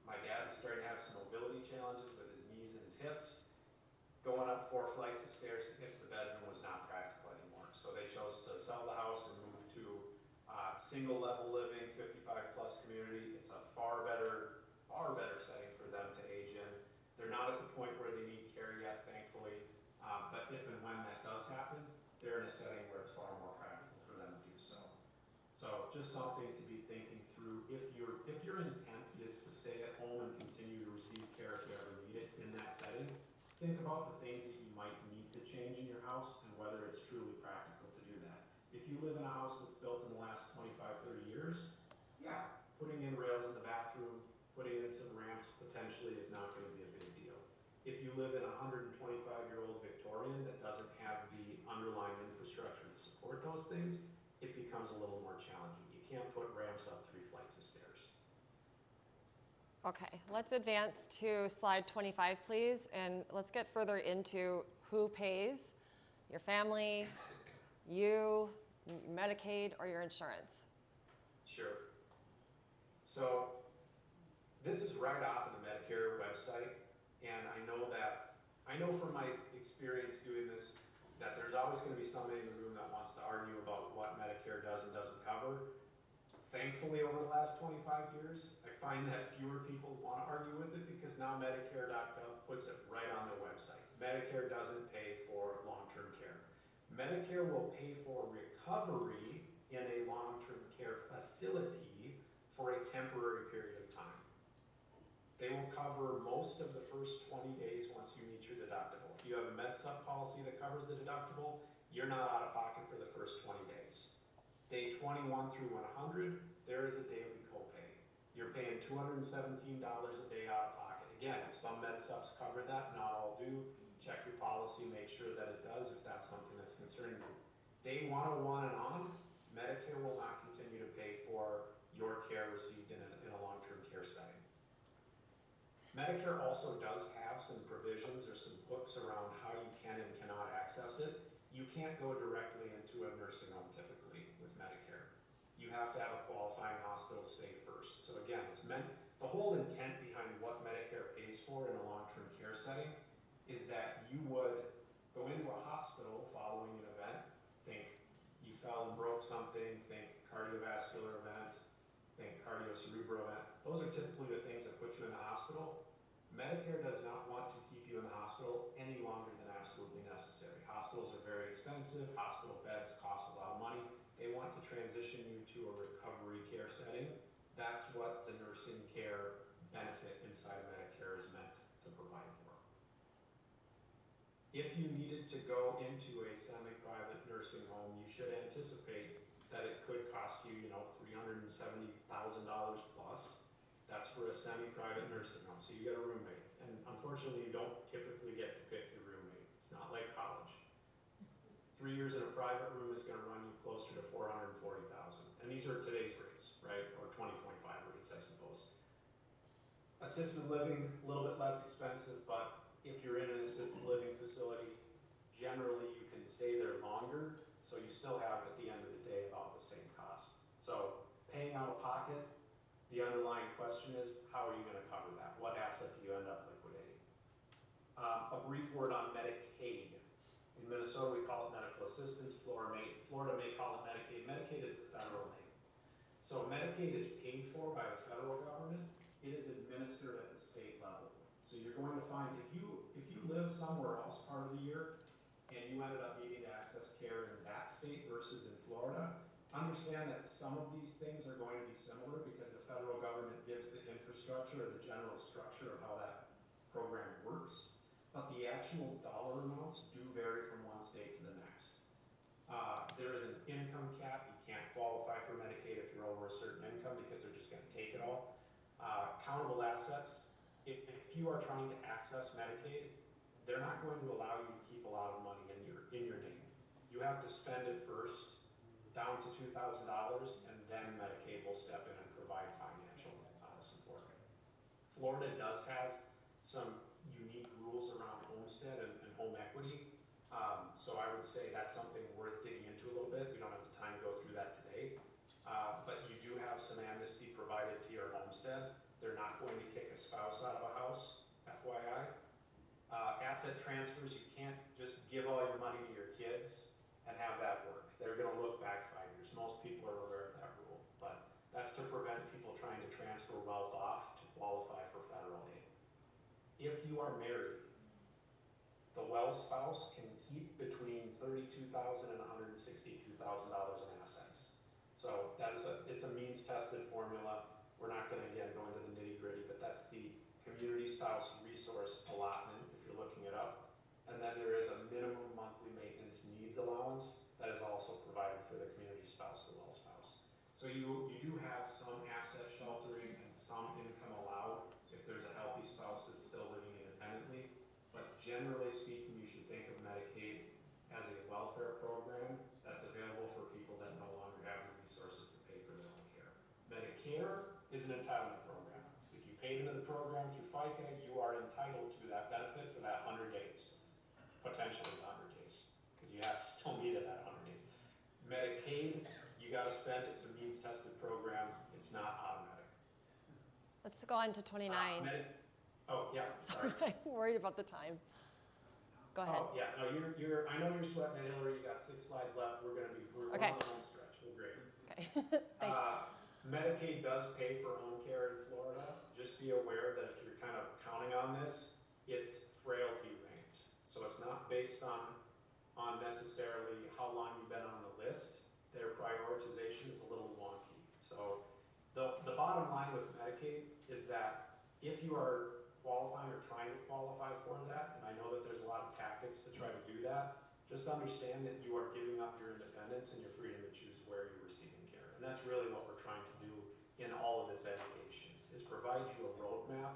My dad was starting to have some mobility challenges with his knees and his hips. Going up 4 flights of stairs to get to the bedroom was not practical anymore. So they chose to sell the house and move to single level living, 55 plus community. It's a far better setting for them to age in. They're not at the point where they need care yet, thankfully. But if and when that does happen, they're in a setting where it's far more practical for them to do so. So just something to be thinking through. If your intent is to stay at home and continue to receive care if you ever need it in that setting, think about the things that you might need to change in your house and whether it's truly practical to do that. If you live in a house that's built in the last 25, 30 years, yeah, putting in rails in the bathroom, putting in some ramps potentially is not going to be a big deal. If you live in a 125-year-old Victorian that doesn't have the underlying infrastructure to support those things, it becomes a little more challenging. You can't put ramps up 3 flights of stairs. Okay, let's advance to slide 25, please, and let's get further into who pays, your family, you, Medicaid, or your insurance. Sure. So this is right off of the Medicare website, and I know from my experience doing this that there's always going to be somebody in the room that wants to argue about what Medicare does and doesn't cover. Thankfully, over the last 25 years, I find that fewer people want to argue with it because now Medicare.gov puts it right on their website. Medicare doesn't pay for long-term care. Medicare will pay for recovery in a long-term care facility for a temporary period of time. They will cover most of the first 20 days once you meet your deductible. If you have a Med-Sup policy that covers the deductible, you're not out of pocket for the first 20 days. Day 21 through 100, there is a daily copay. You're paying $217 a day out of pocket. Again, some Med-Sups cover that, not all do. Check your policy, make sure that it does if that's something that's concerning you. Day 101 and on, Medicare will not continue to pay for your care received in a long-term care setting. Medicare also does have some provisions or some hooks around how you can and cannot access it. You can't go directly into a nursing home typically with Medicare. You have to have a qualifying hospital stay first. So again, the whole intent behind what Medicare pays for in a long-term care setting is that you would go into a hospital following an event, think broke something, think cardiovascular event, think cardiocerebral event. Those are typically the things that put you in the hospital. Medicare does not want to keep you in the hospital any longer than absolutely necessary. Hospitals are very expensive. Hospital beds cost a lot of money. They want to transition you to a recovery care setting. That's what the nursing care benefit inside Medicare is meant to provide for. If you needed to go into a semi-private nursing home, you should anticipate that it could cost you, $370,000 plus. That's for a semi-private nursing home, so you get a roommate. And unfortunately, you don't typically get to pick your roommate. It's not like college. 3 years in a private room is gonna run you closer to $440,000. And these are today's rates, right? Or 2025 rates, I suppose. Assisted living, a little bit less expensive, but if you're in an assisted living facility, generally you can stay there longer, so you still have, at the end of the day, about the same cost. So paying out of pocket, the underlying question is, how are you gonna cover that? What asset do you end up liquidating? A brief word on Medicaid. In Minnesota, we call it medical assistance. Florida may call it Medicaid. Medicaid is the federal name. So Medicaid is paid for by the federal government. It is administered at the state level. So you're going to find, if you live somewhere else part of the year, and you ended up needing to access care in that state versus in Florida, understand that some of these things are going to be similar because the federal government gives the infrastructure or the general structure of how that program works, but the actual dollar amounts do vary from one state to the next. There is an income cap. You can't qualify for Medicaid if you're over a certain income because they're just gonna take it all. Countable assets, if you are trying to access Medicaid, they're not going to allow you to keep a lot of money in your name. You have to spend it first, down to $2,000, and then Medicaid will step in and provide financial support. Florida does have some unique rules around homestead and home equity. So I would say that's something worth digging into a little bit. We don't have the time to go through that today. But you do have some amnesty provided to your homestead. They're not going to kick a spouse out of a house, FYI. Asset transfers, you can't just give all your money to your kids and have that work. They're gonna look back 5 years. Most people are aware of that rule, but that's to prevent people trying to transfer wealth off to qualify for federal aid. If you are married, the well spouse can keep between $32,000 and $162,000 in assets. So it's a means-tested formula. We're not gonna, again, go into the nitty-gritty, but that's the community spouse resource allotment, if you're looking it up. And then there is a minimum monthly maintenance needs allowance that is also provided for the community spouse, the well spouse. So you do have some asset sheltering and some income allowed if there's a healthy spouse that's still living independently. But generally speaking, you should think of Medicaid as a welfare program that's available for people that no longer have the resources to pay for their own care. Medicare is an entitlement program. If you paid into the program through FICA, you are entitled to that benefit for that 100 days, potentially 100 days, because you have to still meet it at 100 days. Medicaid, you gotta spend, it's a means-tested program, it's not automatic. Let's go on to 29. Oh, yeah, sorry. I'm worried about the time. Go ahead. Oh, yeah, no, I know you're sweating it, Hillary, you got 6 slides left, we're Okay. on the home stretch, we're great. Okay. Thank you. Medicaid does pay for home care in Florida. Just be aware that if you're kind of counting on this, it's frailty ranked. So it's not based on necessarily how long you've been on the list. Their prioritization is a little wonky. So the bottom line with Medicaid is that if you are qualifying or trying to qualify for that, and I know that there's a lot of tactics to try to do that, just understand that you are giving up your independence and your freedom to choose where you're receiving care. And that's really what we're trying to do in all of this education, is provide you a roadmap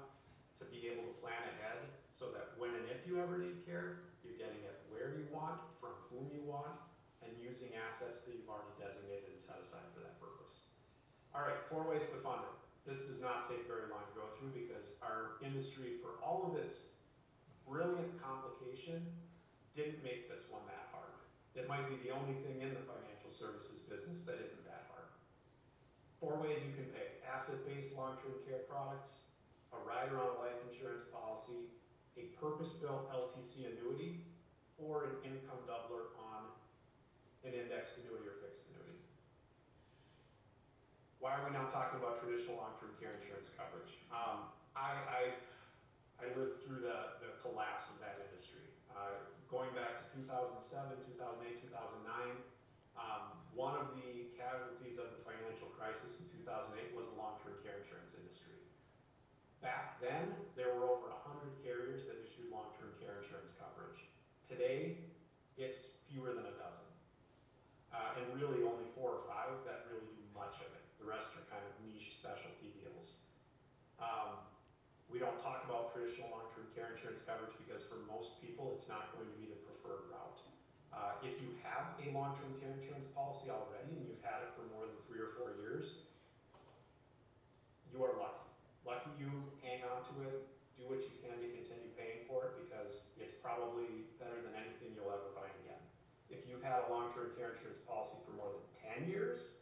to be able to plan ahead so that when and if you ever need care, you're getting it where you want, from whom you want, and using assets that you've already designated and set aside for that purpose. All right, 4 ways to fund it. This does not take very long to go through because our industry, for all of its brilliant complication, didn't make this one that hard. It might be the only thing in the financial services business that isn't that hard. 4 ways you can pay: asset-based long-term care products, a rider on a life insurance policy, a purpose-built LTC annuity, or an income doubler on an indexed annuity or fixed annuity. why are we now talking about traditional long-term care insurance coverage? I lived through the collapse of that industry. Going back to 2007, 2008, 2009, one of the casualties of the financial crisis in 2008 was the long-term care insurance industry. Back then, there were over 100 carriers that issued long-term care insurance coverage. Today, it's fewer than a dozen. And really only 4 or 5 that really do much of it. The rest are kind of niche specialty deals. We don't talk about traditional long-term care insurance coverage because for most people, it's not going to be the preferred route. If you have a long-term care insurance policy already and you've had it for more than 3 or 4 years, you are lucky. Lucky you, hang on to it, do what you can to continue paying for it because it's probably better than anything you'll ever find again. If you've had a long-term care insurance policy for more than 10 years,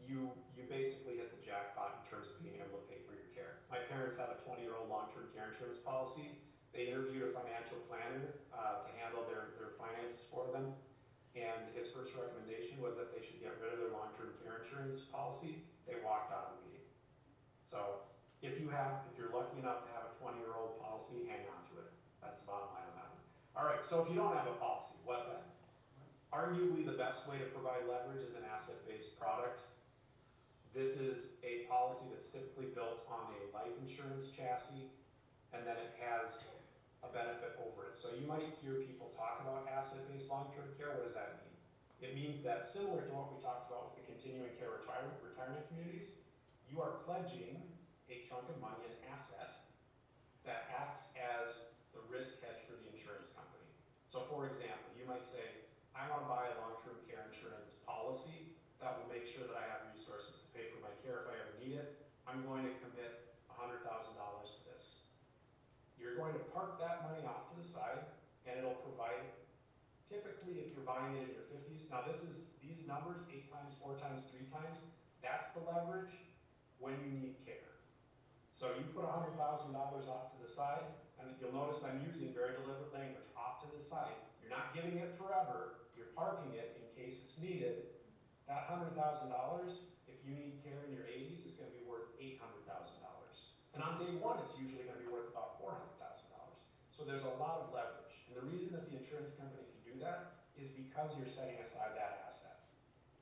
you basically hit the jackpot in terms of being able to pay for your care. My parents have a 20-year-old long-term care insurance policy. They interviewed a financial planner to handle their finances for them, and his first recommendation was that they should get rid of their long-term care insurance policy. They walked out of the meeting. So if you're lucky enough to have a 20-year-old policy, hang on to it. That's the bottom line on that one. All right, so if you don't have a policy, what then? Arguably the best way to provide leverage is an asset-based product. This is a policy that's typically built on a life insurance chassis, and then it has a benefit over it. So you might hear people talk about asset-based long-term care. What does that mean? It means that similar to what we talked about with the continuing care retirement communities, you are pledging a chunk of money, an asset, that acts as the risk hedge for the insurance company. So for example, you might say, I want to buy a long-term care insurance policy that will make sure that I have resources to pay for my care if I ever need it. I'm going to commit $100,000 to this. You're going to park that money off to the side, and it'll provide, typically if you're buying it in your 50s, now these numbers, 8 times, 4 times, 3 times, that's the leverage when you need care. So you put $100,000 off to the side, and you'll notice I'm using very deliberate language, off to the side. You're not giving it forever, you're parking it in case it's needed. That $100,000, if you need care in your 80s, is going to be worth $800,000. And on day one, it's usually going to be worth about $400,000. So there's a lot of leverage. And the reason that the insurance company can do that is because you're setting aside that asset.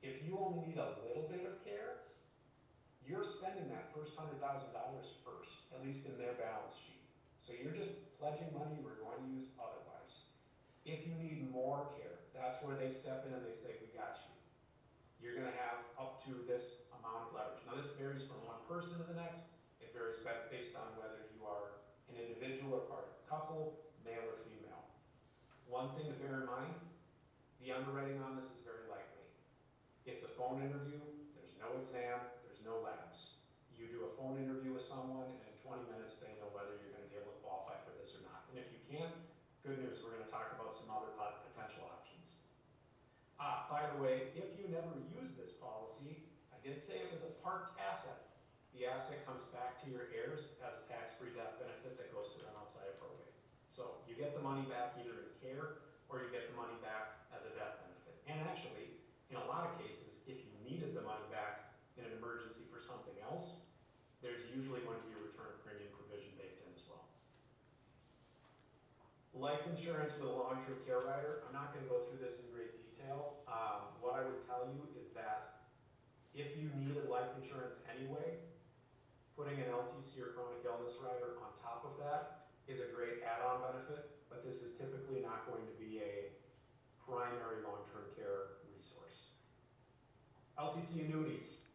If you only need a little bit of care, you're spending that first $100,000 first, at least in their balance sheet. So you're just pledging money we're going to use otherwise. If you need more care, that's where they step in and they say, we got you. You're going to have up to this amount of leverage. Now this varies from one person to the next. It varies based on whether you are an individual or part of a couple, male or female. One thing to bear in mind, the underwriting on this is very lightweight. It's a phone interview, there's no exam, there's no labs. You do a phone interview with someone and in 20 minutes they know whether you're going to be able to qualify for this or not. And if you can't, good news, we're going to talk about some other potential options. By the way, if you never use this policy, I did say it was a parked asset. The asset comes back to your heirs as a tax-free death benefit that goes to them outside of probate. So you get the money back either in care or you get the money back as a death benefit. And actually, in a lot of cases, if you needed the money back in an emergency for something else, there's usually going to be a return of premium provision baked in as well. Life insurance with a long-term care rider, I'm not going to go through this in great detail. What I would tell you is that if you needed life insurance anyway, putting an LTC or chronic illness rider on top of that is a great add-on benefit, but this is typically not going to be a primary long-term care resource. LTC annuities.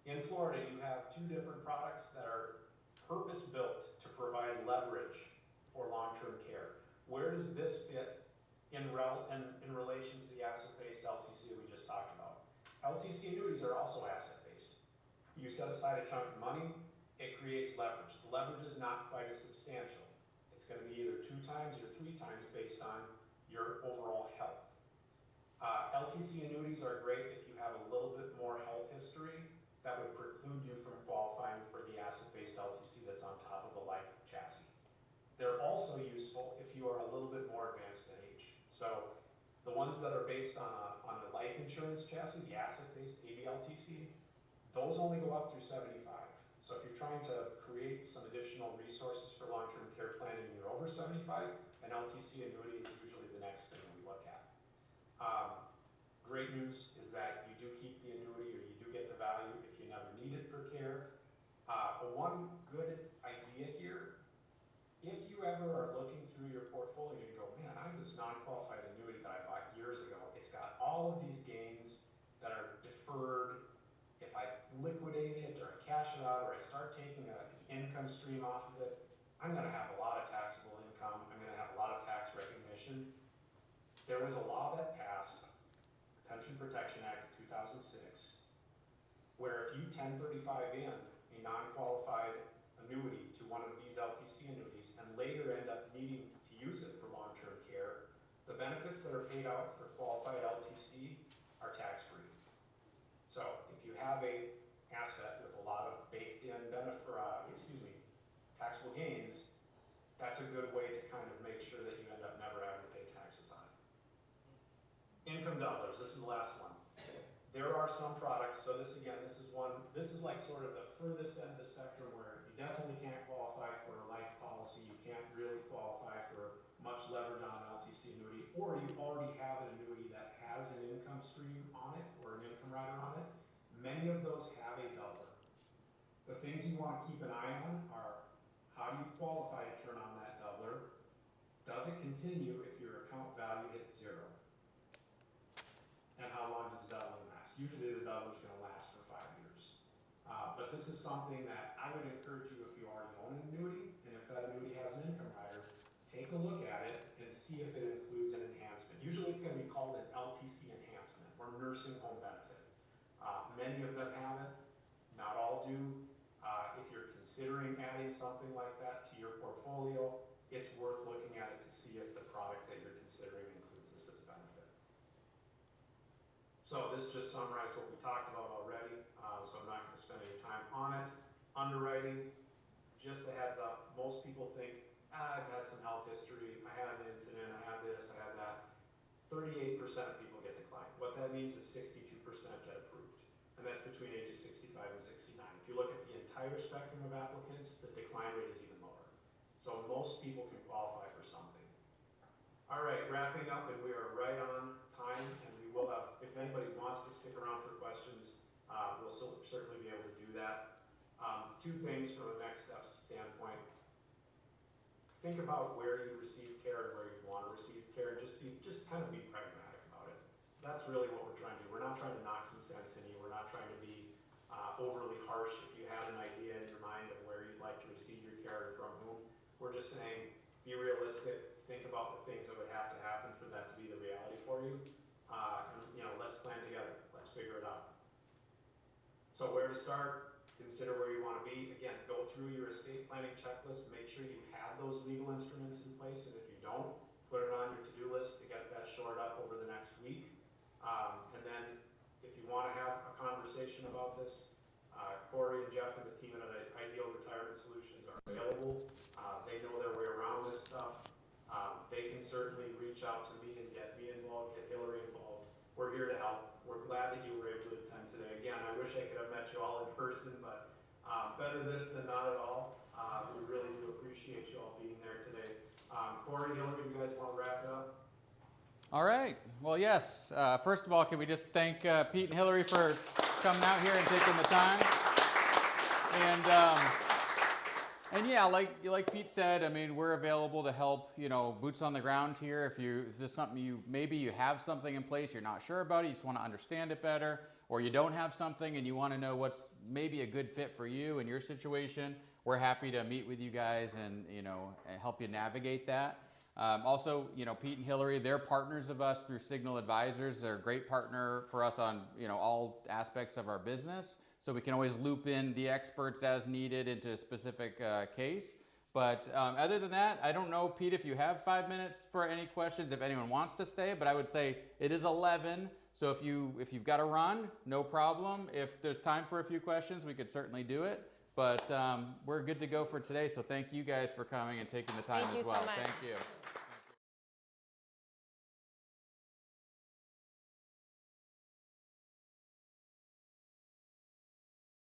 In Florida, you have 2 different products that are purpose-built to provide leverage for long-term care. Where does this fit in relation to the asset-based LTC we just talked about? LTC annuities are also asset-based. You set aside a chunk of money, it creates leverage. The leverage is not quite as substantial. It's going to be either 2 times or 3 times based on your overall health. LTC annuities are great if you have a little bit more health history that would preclude you from qualifying for the asset-based LTC that's on top of a life chassis. They're also useful if you are a little bit more advanced in age. So the ones that are based on a life insurance chassis, the asset-based ABLTC, Those only go up through 75. So if you're trying to create some additional resources for long-term care planning and you're over 75, an LTC annuity is usually the next thing that we look at. Great news is that you do keep the annuity, or you do get the value if you never need it for care. But one good idea here, if you ever are looking through your portfolio and you go, man, I have this non-qualified annuity that I bought years ago. It's got all of these gains that are deferred. If I liquidate it, or I cash it out, or I start taking an income stream off of it, I'm gonna have a lot of taxable income. I'm gonna have a lot of tax recognition. There was a law that passed, Pension Protection Act of 2006, where if you 1035 in a non-qualified annuity to one of these LTC annuities and later end up needing to use it for long-term care, the benefits that are paid out for qualified LTC are tax-free. So if you have a asset with a lot of baked-in taxable gains, that's a good way to kind of make sure that you end up never having to pay taxes on it. Income doublers, this is the last one. There are some products, so this is like sort of the furthest end of the spectrum where you definitely can't qualify for a life policy, you can't really qualify for much leverage on an LTC annuity, or you already have an annuity that has an income stream on it, or an income rider on it. Many of those have a doubler. The things you want to keep an eye on are, how do you qualify to turn on that doubler? Does it continue if your account value hits 0? And how long does the doubling last? Usually the doubler is going to last for 5 years. But this is something that I would encourage you, if you already own an annuity, and if that annuity has an income rider, take a look at it and see if it includes an enhancement. Usually it's going to be called an LTC enhancement, or nursing home benefit. Many of them have it, not all do. If you're considering adding something like that to your portfolio, it's worth looking at it to see if the product that you're considering includes this as a benefit. So this just summarized what we talked about already, so I'm not going to spend any time on it. Underwriting, just a heads up, most people think, I've had some health history, I had an incident, I had this, I had that. 38% of people get declined. What that means is 62% get approved. And that's between ages 65 and 69. If you look at the entire spectrum of applicants, the decline rate is even lower. So most people can qualify for something. All right, wrapping up, and we are right on time, and we will have, if anybody wants to stick around for questions, we'll certainly be able to do that. 2 things from a next steps standpoint. Think about where you receive care and where you want to receive care, and just kind of be pragmatic about it. That's really what we're trying to do. We're not trying to knock some sense in you. We're not trying to be overly harsh. If you had an idea in your mind of where you'd like to receive your care and from whom, we're just saying, be realistic. Think about the things that would have to happen for that to be the reality for you. And let's plan together. Let's figure it out. So where to start? Consider where you want to be. Again, go through your estate planning checklist. Make sure you have those legal instruments in place, and if you don't, put it on your to-do list to get that shored up over the next week. And then if you want to have a conversation about this, Corey and Jeff and the team at Ideal Retirement Solutions are available. They know their way around this stuff. They can certainly reach out to me and get me involved, get Hillary involved. We're here to help. We're glad that you were able to attend today. Again, I wish I could have met you all in person, but better this than not at all. We really do appreciate you all being there today. Corey, Hillary, do you guys want to wrap it up? All right. Well, yes. First of all, can we just thank Pete and Hillary for coming out here and taking the time? And yeah, like Pete said, I mean, we're available to help. Boots on the ground here. If this is something maybe you have something in place, you're not sure about it, you just want to understand it better, or you don't have something and you want to know what's maybe a good fit for you and your situation, we're happy to meet with you guys and help you navigate that. Also, Pete and Hillary, they're partners of us through Signal Advisors. They're a great partner for us on all aspects of our business. So we can always loop in the experts as needed into a specific case. But other than that, I don't know, Pete, if you have 5 minutes for any questions, if anyone wants to stay. But I would say it is 11. So if you've got to run, no problem. If there's time for a few questions, we could certainly do it. But we're good to go for today. So thank you guys for coming and taking the time Thank you as well. so much. Thank you.